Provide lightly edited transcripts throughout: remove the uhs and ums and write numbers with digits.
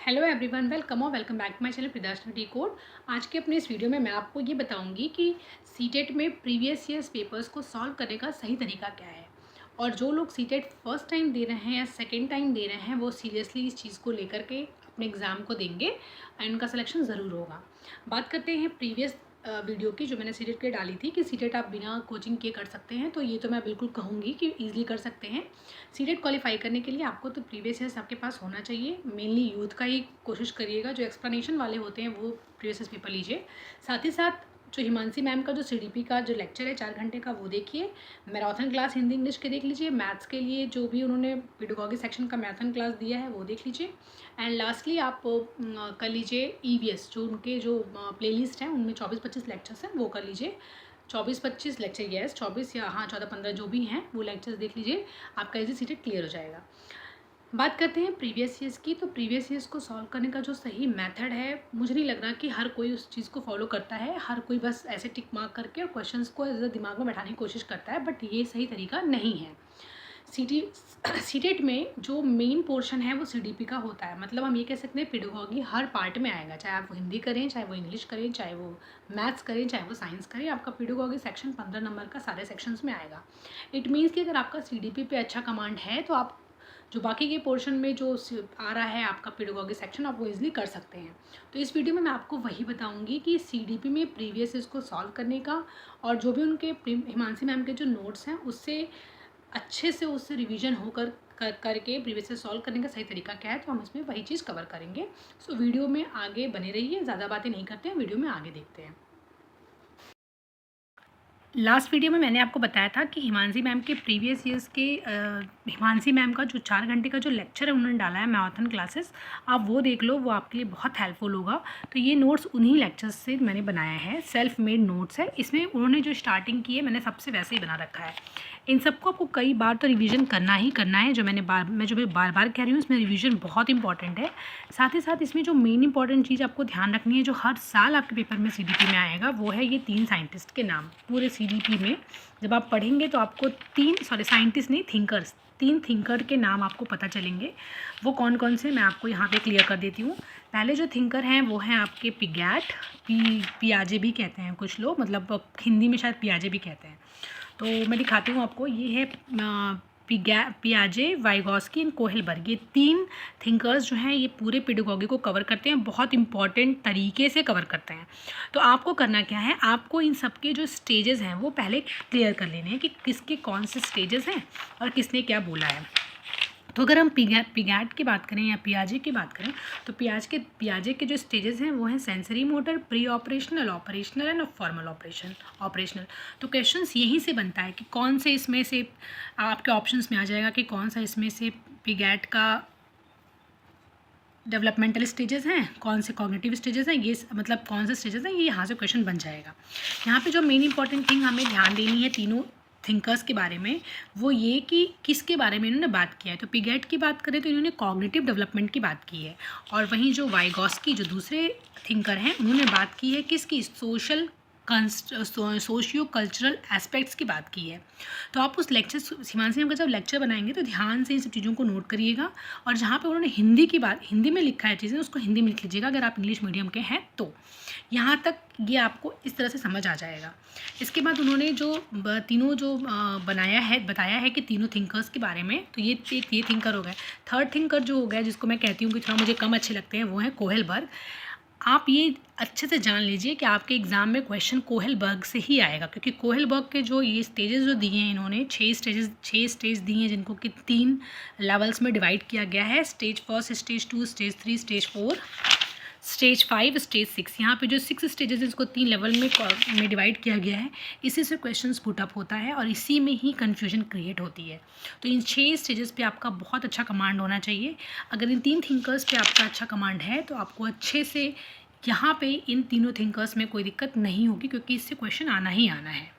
Hello everyone, welcome back to my channel प्रिदाशना T code. आज के अपने इस वीडियो में मैं आपको ये बताऊंगी कि सीटेट में प्रीवियस ईयर्स पेपर्स को सॉल्व करने का सही तरीका क्या है। और जो लोग सीटेट फर्स्ट टाइम दे रहे हैं या सेकेंड टाइम दे रहे हैं वो सीरियसली इस चीज़ को लेकर के अपने एग्ज़ाम को देंगे एंड उनका सिलेक्शन ज़रूर होगा। बात करते हैं प्रीवियस वीडियो की जो मैंने सीटेट के लिए डाली थी कि सीटेट आप बिना कोचिंग के कर सकते हैं, तो ये तो मैं बिल्कुल कहूँगी कि ईजिली कर सकते हैं। सीटेट क्वालिफाई करने के लिए आपको तो प्रीवियस ईयर्स आपके पास होना चाहिए। मेनली यूथ का ही कोशिश करिएगा, जो एक्सप्लेनेशन वाले होते हैं वो प्रीवियस ईयर्स पेपर लीजिए। साथ ही साथ जो हिमांशी मैम का जो सीडीपी का जो लेक्चर है 4 घंटे का वो देखिए। मैराथन क्लास हिंदी इंग्लिश के देख लीजिए। मैथ्स के लिए जो भी उन्होंने पेडागॉजी सेक्शन का मैराथन क्लास दिया है वो देख लीजिए। एंड लास्टली आप कर लीजिए ईवीएस, जो उनके जो प्लेलिस्ट हैं उनमें 24-25 लेक्चर्स हैं वो कर लीजिए। 24-25 लेक्चर, यस 24 या हाँ 14-15 जो भी हैं वो लेक्चर्स देख लीजिए। आपका इजी सीटेट क्लियर हो जाएगा। बात करते हैं प्रीवियस ईयर्स की। तो प्रीवियस ईयर्स को सॉल्व करने का जो सही मेथड है, मुझे नहीं लग रहा कि हर कोई उस चीज़ को फॉलो करता है। हर कोई बस ऐसे टिक मार्क करके और क्वेश्चंस को ऐसे दिमाग में बैठाने की कोशिश करता है, बट ये सही तरीका नहीं है। सीटेट में जो मेन पोर्शन है वो सीडीपी का होता है। मतलब हम ये कह सकते हैं पेडागॉजी हर पार्ट में आएगा, चाहे आप वो हिंदी करें, चाहे वो इंग्लिश करें, चाहे वो मैथ्स करें, चाहे वो साइंस करें। आपका पेडागॉजी सेक्शन 15 नंबर का सारे सेक्शंस में आएगा। इट मीन्स कि अगर आपका सीडीपी पे अच्छा कमांड है तो आप जो बाकी के पोर्शन में जो आ रहा है आपका पेडागॉजी सेक्शन, आप वो इजीली कर सकते हैं। तो इस वीडियो में मैं आपको वही बताऊंगी कि सीडीपी में प्रीवियस इसको सॉल्व करने का, और जो भी उनके हिमांशी मैम के जो नोट्स हैं उससे अच्छे से उससे रिवीजन होकर करके प्रीवियस से सॉल्व करने का सही तरीका क्या है, तो हम इसमें वही चीज़ कवर करेंगे। सो वीडियो में आगे बने रहिए, ज़्यादा बातें नहीं करते हैं, वीडियो में आगे देखते हैं। लास्ट वीडियो में मैंने आपको बताया था कि हिमांशी मैम के प्रीवियस ईयर्स के हिमांशी मैम का जो 4 घंटे का जो लेक्चर है उन्होंने डाला है मैराथन क्लासेस, आप वो देख लो, वो आपके लिए बहुत हेल्पफुल होगा। तो ये नोट्स उन्हीं लेक्चर्स से मैंने बनाया है, सेल्फ मेड नोट्स है। इसमें उन्होंने जो स्टार्टिंग की है मैंने सबसे वैसे ही बना रखा है। इन सबको आपको कई बार तो रिवीजन करना ही करना है। जो मैं बार बार कह रही हूँ, इसमें रिवीजन बहुत इंपॉर्टेंट है। साथ ही साथ इसमें जो मेन इंपॉर्टेंट चीज़ आपको ध्यान रखनी है, जो हर साल आपके पेपर में सीडीपी में आएगा, वो है ये 3 साइंटिस्ट के नाम। पूरे सीडीपी में जब आप पढ़ेंगे तो आपको साइंटिस्ट नहीं, थिंकर्स, 3 थिंकर के नाम आपको पता चलेंगे। वो कौन कौन से मैं आपको यहाँ पे क्लियर कर देती हूँ। पहले जो थिंकर हैं वो हैं आपके पिगैट, पियाजे भी कहते हैं कुछ लोग, मतलब हिंदी में शायद पियाजे भी कहते हैं। तो मैं दिखाती हूँ आपको। ये है पियाजे, वाइगॉस्की एंड कोहेलबर्ग। ये 3 थिंकर्स जो हैं ये पूरे पेडागॉजी को कवर करते हैं, बहुत इंपॉर्टेंट तरीके से कवर करते हैं। तो आपको करना क्या है, आपको इन सब के जो स्टेजेस हैं वो पहले क्लियर कर लेने हैं कि किसके कौन से स्टेजेस हैं और किसने क्या बोला है। तो अगर हम पिगैट की बात करें या पियाजे की बात करें, तो पियाजे के जो स्टेजेस हैं वो हैं sensory motor, pre operational, operational and formal operational. तो क्वेश्चंस यहीं से बनता है कि कौन से इसमें से आपके ऑप्शंस में आ जाएगा कि कौन सा इसमें से पिगैट का डेवलपमेंटल स्टेजेस हैं, कौन से कॉग्निटिव स्टेजेस हैं, ये मतलब कौन से स्टेजेस हैं, ये यहाँ से क्वेश्चन बन जाएगा। यहाँ पे जो मेन इंपॉर्टेंट थिंग हमें ध्यान देनी है तीनों थिंकर्स के बारे में, वो ये कि किसके बारे में इन्होंने बात किया है। तो पिगैट की बात करें तो इन्होंने कॉग्निटिव डेवलपमेंट की बात की है, और वहीं जो वाइगॉस्की जो दूसरे थिंकर हैं उन्होंने बात की है किसकी, सोशियो कल्चरल एस्पेक्ट्स की बात की है। तो आप उस लेक्चर, हिमांशी मैम का जब लेक्चर बनाएंगे तो ध्यान से इन सब चीज़ों को नोट करिएगा, और जहाँ पे उन्होंने हिंदी में लिखा है चीज़ें, उसको हिंदी में लिख लीजिएगा अगर आप इंग्लिश मीडियम के हैं तो। यहाँ तक ये आपको इस तरह से समझ आ जाएगा। इसके बाद उन्होंने जो तीनों जो बताया है कि तीनों थिंकर्स के बारे में, तो ये थिंकर हो गए। थर्ड थिंकर जो हो गया, जिसको मैं कहती हूँ कि थोड़ा मुझे कम अच्छे लगते हैं, वो है कोहेलबर्ग। आप ये अच्छे से जान लीजिए कि आपके एग्ज़ाम में क्वेश्चन कोहेलबर्ग से ही आएगा, क्योंकि कोहेलबर्ग के जो ये स्टेजेस जो दिए हैं इन्होंने, 6 स्टेज दिए हैं, जिनको कि 3 लेवल्स में डिवाइड किया गया है। Stage 1, stage 2, stage 3, stage 4, stage 5, stage 6। यहाँ पे जो 6 स्टेजेस हैं इसको 3 लेवल में डिवाइड किया गया है। इसी से क्वेश्चन पुट अप होता है और इसी में ही कन्फ्यूजन क्रिएट होती है। तो इन 6 स्टेजेस पे आपका बहुत अच्छा कमांड होना चाहिए। अगर इन 3 थिंकर्स पे आपका अच्छा कमांड है तो आपको अच्छे से यहाँ पे इन तीनों थिंकर्स में कोई दिक्कत नहीं होगी, क्योंकि इससे क्वेश्चन आना ही आना है।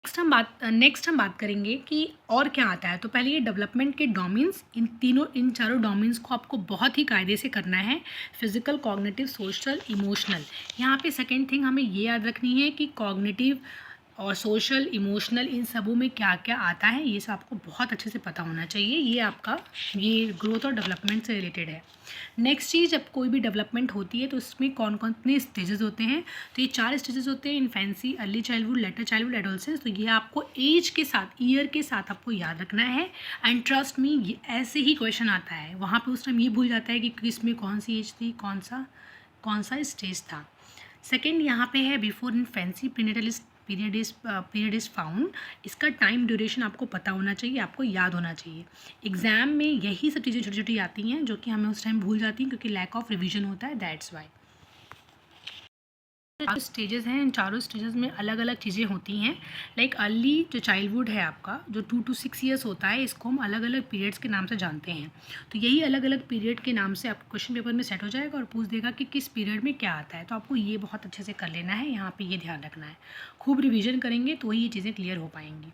नेक्स्ट हम बात करेंगे कि और क्या आता है। तो पहले ये डेवलपमेंट के डोमेन्स, इन चारों डोमेन्स को आपको बहुत ही कायदे से करना है। Physical, cognitive, social, emotional. यहाँ पे सेकेंड थिंग हमें ये याद रखनी है कि कॉग्निटिव और सोशल, इमोशनल, इन सबों में क्या क्या आता है ये सब आपको बहुत अच्छे से पता होना चाहिए। ये आपका ये ग्रोथ और डेवलपमेंट से रिलेटेड है। नेक्स्ट चीज़, जब कोई भी डेवलपमेंट होती है तो उसमें कौन कौन से स्टेजेस होते हैं, तो ये 4 स्टेजेस होते हैं: infancy, early childhood, letter childhood, adolescence. तो ये आपको एज के साथ, ईयर के साथ आपको याद रखना है। एंड ट्रस्ट मी, ये ऐसे ही क्वेश्चन आता है। वहाँ पे उस टाइम ये भूल जाता है कि किस में कौन सी एज थी, कौन सा स्टेज था। सेकेंड यहाँ पे है before infancy prenatal period is found. इसका टाइम ड्यूरेशन आपको पता होना चाहिए, आपको याद होना चाहिए। एग्जाम में यही सब चीज़ें छोटी छोटी आती हैं जो कि हमें उस टाइम भूल जाती हैं क्योंकि लैक ऑफ रिवीजन होता है, दैट्स वाई। चारों स्टेजेस हैं, इन चारों स्टेजेस में अलग अलग चीज़ें होती हैं। लाइक अर्ली जो चाइल्डहुड है आपका, जो 2 to 6 ईयर्स होता है, इसको हम अलग अलग पीरियड्स के नाम से जानते हैं। तो यही अलग अलग पीरियड के नाम से आपको क्वेश्चन पेपर में सेट हो जाएगा और पूछ देगा कि किस पीरियड में क्या आता है। तो आपको ये बहुत अच्छे से कर लेना है, यहाँ पर ये ध्यान रखना है। खूब रिविजन करेंगे तो ही ये चीज़ें क्लियर हो पाएंगी।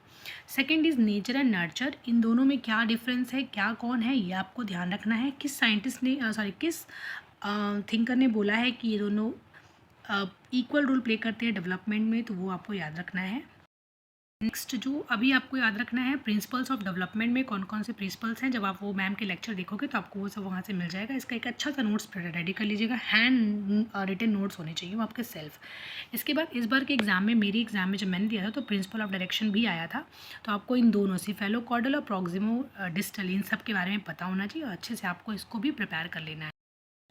Second is nature and nurture. इन दोनों में क्या डिफरेंस है, क्या कौन है, ये आपको ध्यान रखना है। किस साइंटिस्ट ने किस थिंकर ने बोला है कि ये दोनों इक्वल रोल प्ले करते हैं डेवलपमेंट में, तो वो आपको याद रखना है। नेक्स्ट जो अभी आपको याद रखना है, प्रिंसिपल्स ऑफ डेवलपमेंट में कौन कौन से प्रिंसिपल्स हैं। जब आप वो मैम के लेक्चर देखोगे तो आपको वो सब वहाँ से मिल जाएगा। इसका एक अच्छा सा नोट्स रेडी कर लीजिएगा, हैंड रिटन नोट्स होने चाहिए वो आपके सेल्फ। इसके बाद इस बार के एग्जाम में, मेरी एग्जाम में जब मैंने दिया था तो प्रिंसिपल ऑफ डायरेक्शन भी आया था। तो आपको इन दोनों से फेलोकॉर्डल और प्रॉक्सिमो डिस्टल, इन सब के बारे में पता होना चाहिए और अच्छे से आपको इसको भी प्रिपेयर कर लेना है।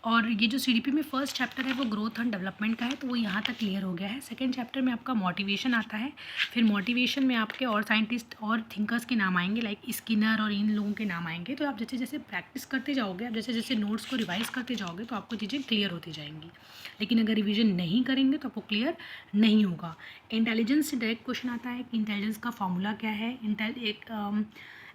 और ये जो सीडीपी में फर्स्ट चैप्टर है वो ग्रोथ एंड डेवलपमेंट का है, तो वो यहाँ तक क्लियर हो गया है। सेकंड चैप्टर में आपका मोटिवेशन आता है। फिर मोटिवेशन में आपके और साइंटिस्ट और थिंकर्स के नाम आएंगे, लाइक स्किनर और इन लोगों के नाम आएंगे। तो आप जैसे जैसे प्रैक्टिस करते जाओगे, आप जैसे जैसे नोट्स को रिवाइज करते जाओगे तो आपको चीज़ें क्लियर होती जाएंगी। लेकिन अगर रिविजन नहीं करेंगे तो आपको क्लियर नहीं होगा। इंटेलिजेंस से डायरेक्ट क्वेश्चन आता है कि इंटेलिजेंस का फॉर्मूला क्या है,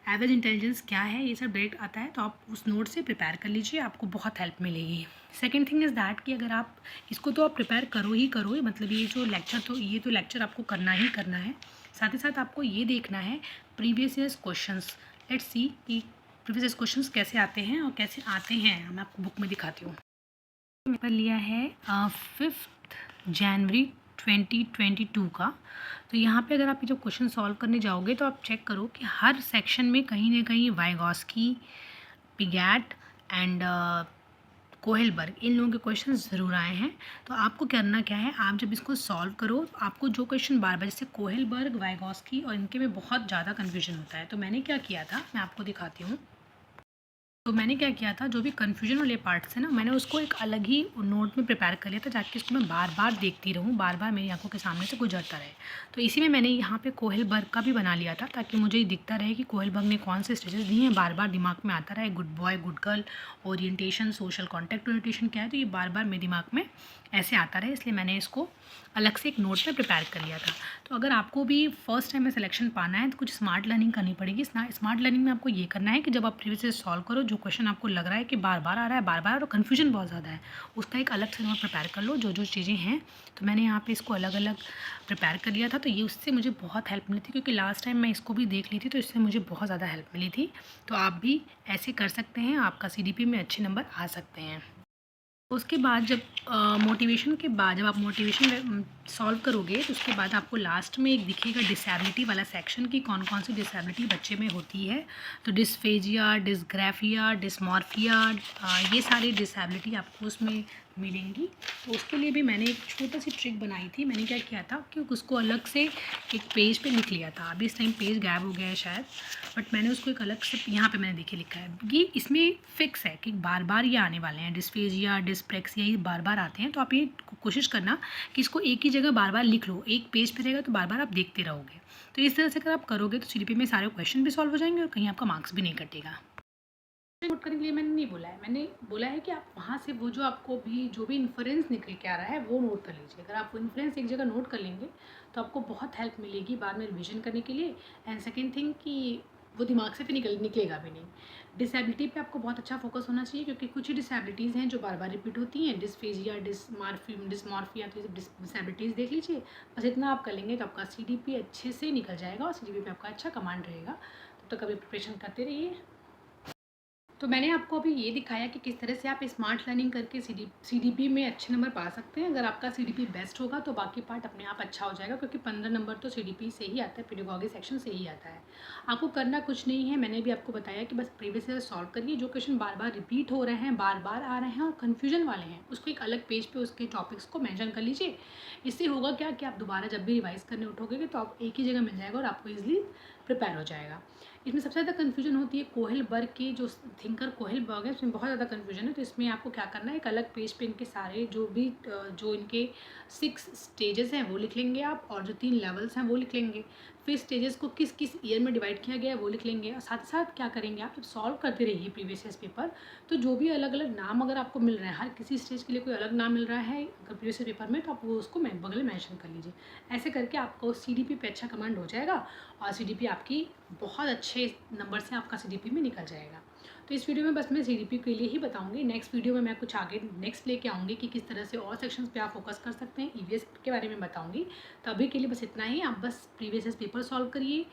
एवरेज इंटेलिजेंस क्या है, ये सब डायरेक्ट आता है। तो आप उस नोट से प्रिपेयर कर लीजिए, आपको बहुत हेल्प मिलेगी। सेकेंड थिंग इज़ दैट कि अगर आप इसको तो आप प्रिपेयर करो ही करो, मतलब ये तो लेक्चर आपको करना ही करना है। साथ ही साथ आपको ये देखना है previous years questions. Let's see कि प्रीवियस ईयर्स क्वेश्चंस कैसे आते हैं और कैसे आते हैं, मैं आपको बुक में दिखाती हूँ। पेपर लिया है 5 जनवरी 2022 का। तो यहाँ पे अगर आप ये जो क्वेश्चन सॉल्व करने जाओगे तो आप चेक करो कि हर सेक्शन में कहीं ना कहीं वाइगॉस्की, पिगैट एंड कोहेलबर्ग, इन लोगों के क्वेश्चन ज़रूर आए हैं। तो आपको करना क्या है, आप जब इसको सॉल्व करो तो आपको जो क्वेश्चन बार बार, जैसे कोहेलबर्ग, वाइगॉस्की और इनके में बहुत ज़्यादा कन्फ्यूजन होता है। तो मैंने क्या किया था, मैं आपको दिखाती हूँ। तो मैंने क्या किया था, जो भी कन्फ्यूजन वाले पार्ट्स है ना, मैंने उसको एक अलग ही नोट में प्रिपेयर कर लिया था, ताकि इसको मैं बार बार देखती रहूँ, बार बार मेरी आंखों के सामने से गुजरता रहे। तो इसी में मैंने यहाँ पे कोहेलबर्ग का भी बना लिया था, ताकि मुझे दिखता रहे कि कोहेलबर्ग ने कौन से स्टेजेस दिए हैं, बार बार दिमाग में आता रहे। Good boy, good girl, orientation, social contact orientation क्या है, तो ये बार बार मेरे दिमाग में ऐसे आता रहे, इसलिए मैंने इसको अलग से एक नोट में प्रिपेयर कर लिया था। तो अगर आपको भी फर्स्ट टाइम में सिलेक्शन पाना है तो कुछ स्मार्ट लर्निंग करनी पड़ेगी। स्मार्ट लर्निंग में आपको ये करना है कि जब आप प्रीवियस से सॉल्व करो, जो क्वेश्चन आपको लग रहा है कि बार बार आ रहा है, बार बार और कन्फ्यूजन बहुत ज़्यादा है, उसका एक अलग से नोट प्रिपेयर कर लो, जो जो चीज़ें हैं। तो मैंने यहाँ पे इसको अलग अलग प्रिपेयर कर लिया था, तो ये उससे मुझे बहुत हेल्प मिली थी, क्योंकि लास्ट टाइम मैं इसको भी देख ली थी, तो इससे मुझे बहुत ज़्यादा हेल्प मिली थी। तो आप भी ऐसे कर सकते हैं, आपका CDP में अच्छे नंबर आ सकते हैं। उसके बाद जब मोटिवेशन के बाद जब आप मोटिवेशन सॉल्व करोगे तो उसके बाद आपको लास्ट में एक दिखेगा डिसेबिलिटी वाला सेक्शन की कौन कौन सी डिसेबिलिटी बच्चे में होती है। तो डिस्फेजिया, डिस्ग्राफिया, डिस्मॉर्फिया, ये सारी डिसेबिलिटी आपको उसमें मिलेंगी। तो उसके लिए भी मैंने एक छोटा सी ट्रिक बनाई थी। मैंने क्या किया था कि उसको अलग से एक पेज पे लिख लिया था। अभी इस टाइम पेज गायब हो गया है शायद, बट मैंने उसको एक अलग से यहाँ पे मैंने देखिए लिखा है। ये इसमें फिक्स है कि बार बार ये आने वाले हैं, डिस्फेजिया, डिस्प्रेक्सिया, ये बार बार आते हैं। तो आप ये कोशिश करना कि इसको एक ही जगह बार बार लिख लो, एक पेज पे रहेगा तो बार बार आप देखते रहोगे। तो इस तरह से अगर आप करोगे तो CDP में सारे क्वेश्चन भी सॉल्व हो जाएंगे और कहीं आपका मार्क्स भी नहीं कटेगा। नोट करने के लिए मैंने नहीं बोला है, मैंने बोला है कि आप वहाँ से वो जो आपको भी जो भी इन्फ्रेंस निकल के आ रहा है वो नोट कर लीजिए। अगर आप वो इन्फ्रेंस एक जगह नोट कर लेंगे तो आपको बहुत हेल्प मिलेगी बाद में रिविजन करने के लिए। एंड सेकेंड थिंग कि वो दिमाग से फिर निकलेगा भी नहीं। डिसेबिलिटी पे आपको बहुत अच्छा फोकस होना चाहिए, क्योंकि कुछ ही डिसेबिलिटीज़ हैं जो बार बार रिपीट होती हैं, डिस्फेजिया, डिस्मॉर्फिया, तो ये डिसेबिलिटीज़ देख लीजिए। बस इतना आप कर लेंगे तो आपका CDP अच्छे से निकल जाएगा और CDP पे आपका अच्छा कमांड रहेगा। तब तक अभी प्रिपरेशन करते रहिए। तो मैंने आपको अभी ये दिखाया कि किस तरह से आप स्मार्ट लर्निंग करके सीडीपी में अच्छे नंबर पा सकते हैं। अगर आपका सीडीपी बेस्ट होगा तो बाकी पार्ट अपने आप अच्छा हो जाएगा, क्योंकि 15 नंबर तो सीडीपी से ही आता है, पेडागोजी सेक्शन से ही आता है। आपको करना कुछ नहीं है, मैंने भी आपको बताया कि बस प्रीवियस ईयर सॉल्व करिए। जो क्वेश्चन बार बार रिपीट हो रहे हैं, बार बार आ रहे हैं और कन्फ्यूजन वाले हैं, उसको एक अलग पेज पर उसके टॉपिक्स को मैंशन कर लीजिए। इससे होगा क्या कि आप दोबारा जब भी रिवाइज करने उठोगे तो आप एक ही जगह मिल जाएगा और आपको ईजिली प्रिपेयर हो जाएगा। इसमें सबसे ज़्यादा कन्फ्यूजन होती है कोहेल बर्ग की, जो थिंकर कोहेल बर्ग है, उसमें बहुत ज़्यादा कन्फ्यूजन है। तो इसमें आपको क्या करना है, एक अलग पेज पे इनके सारे जो इनके 6 स्टेजेस हैं वो लिख लेंगे आप, और जो 3 लेवल्स हैं वो लिख लेंगे। फिर स्टेजेस को किस किस ईयर में डिवाइड किया गया है वो लिख लेंगे। और साथ ही साथ क्या करेंगे, आप जब सॉल्व करते रहिए प्रीवियस ईयर पेपर, तो जो भी अलग अलग नाम अगर आपको मिल रहे हैं, हर किसी स्टेज के लिए कोई अलग नाम मिल रहा है अगर प्रीवियस ईयर पेपर में, तो आप वो उसको बगल में मैंशन कर लीजिए। ऐसे करके आपको सीडीपी पे अच्छा कमांड हो जाएगा और सीडीपी आपकी बहुत अच्छे नंबर से आपका सीडीपी में निकल जाएगा। तो इस वीडियो में बस मैं सीडीपी के लिए ही बताऊंगी। नेक्स्ट वीडियो में मैं कुछ आगे नेक्स्ट लेके आऊँगी कि किस तरह से और सेक्शंस पे आप फोकस कर सकते हैं, ईवीएस के बारे में बताऊंगी। तो अभी के लिए बस इतना ही। आप बस प्रीवियस ईयर पेपर सॉल्व करिए,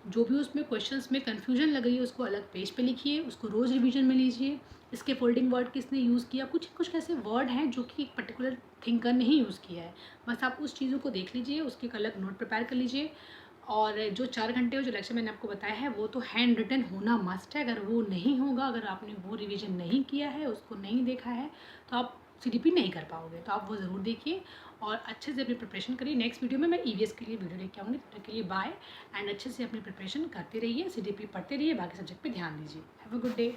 जो भी उसमें क्वेश्चंस में कन्फ्यूजन लग रही है उसको अलग पेज पे लिखिए, उसको रोज़ रिवीजन में लीजिए। इसके फोल्डिंग वर्ड किसने यूज़ किया, कुछ कुछ ऐसे वर्ड हैं जो कि एक पर्टिकुलर थिंकर ने ही यूज़ किया है, बस आप उस चीज़ों को देख लीजिए, उसके एक अलग नोट प्रिपेयर कर लीजिए। और जो 4 घंटे का जो लेक्चर मैंने आपको बताया है वो तो हैंड रिटन होना मस्ट है। अगर वो नहीं होगा, अगर आपने वो रिवीजन नहीं किया है, उसको नहीं देखा है, तो आप सीडीपी नहीं कर पाओगे। तो आप वो ज़रूर देखिए और अच्छे से अपनी प्रिपरेशन करिए। नेक्स्ट वीडियो में मैं ईवीएस के लिए वीडियो लेके आऊँगी। तब तक के लिए बाय एंड अच्छे से अपनी प्रिपरेशन करते रहिए, सीडीपी पढ़ते रहिए, बाकी सब्जेक्ट पे ध्यान दीजिए। Have a good day.